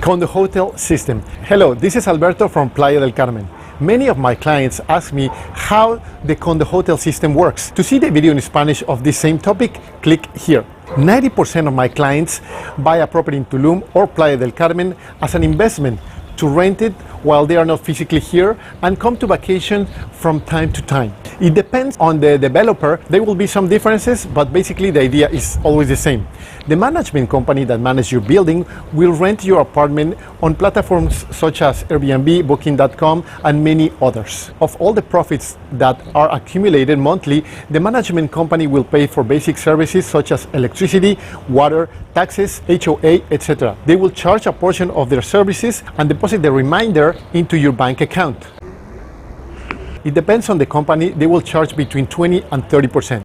Condo-hotel system. Hello, this is Alberto from Playa del Carmen. Many of my clients ask me how the condo-hotel system works. To see the video in Spanish of this same topic, click here. 90% of my clients buy a property in Tulum or Playa del Carmen as an investment to rent it while they are not physically here and come to vacation from time to time. It depends on the developer. There will be some differences, but basically the idea is always the same. The management company that manages your building will rent your apartment on platforms such as Airbnb, Booking.com, and many others. Of all the profits that are accumulated monthly, the management company will pay for basic services such as electricity, water, taxes, HOA, etc. They will charge a portion of their services and deposit the remainder into your bank account. It depends on the company. They will charge between 20 and 30%.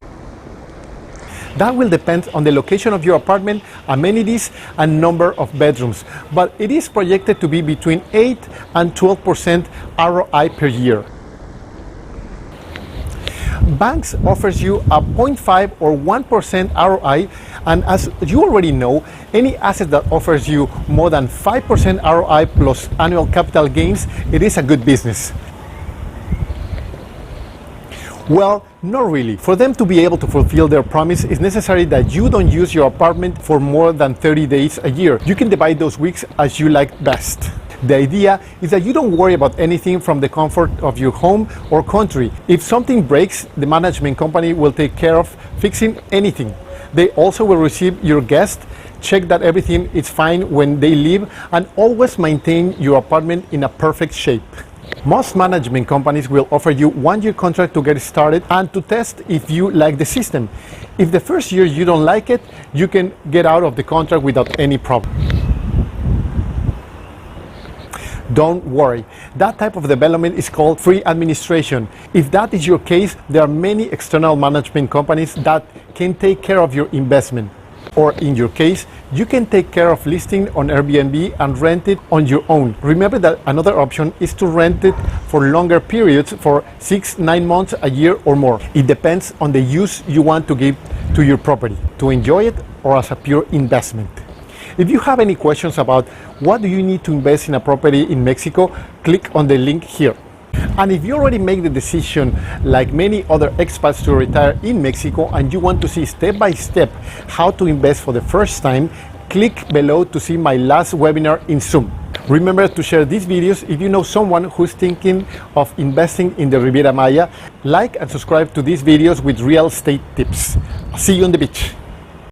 That will depend on the location of your apartment, amenities, and number of bedrooms, but it is projected to be between 8 and 12% ROI per year. Banks offers you a 0.5 or 1% ROI, and as you already know, any asset that offers you more than 5% ROI plus annual capital gains, it is a good business. Well, not really. For them to be able to fulfill their promise, it's necessary that you don't use your apartment for more than 30 days a year. You can divide those weeks as you like best. The idea is that you don't worry about anything from the comfort of your home or country. If something breaks, the management company will take care of fixing anything. They also will receive your guest, check that everything is fine when they leave, and always maintain your apartment in a perfect shape. Most management companies will offer you 1-year contract to get started and to test if you like the system. If the first year you don't like it, you can get out of the contract without any problem. Don't worry, that type of development is called free administration. If that is your case, there are many external management companies that can take care of your investment. Or in your case, you can take care of listing on Airbnb and rent it on your own. Remember that another option is to rent it for longer periods, for 6-9 months, a year or more. It depends on the use you want to give to your property, to enjoy it or as a pure investment. If you have any questions about what do you need to invest in a property in Mexico, click on the link here. And if you already make the decision, like many other expats, to retire in Mexico and you want to see step by step how to invest for the first time, click below to see my last webinar in Zoom. Remember to share these videos if you know someone who's thinking of investing in the Riviera Maya. Like and subscribe to these videos with real estate tips. See you on the beach.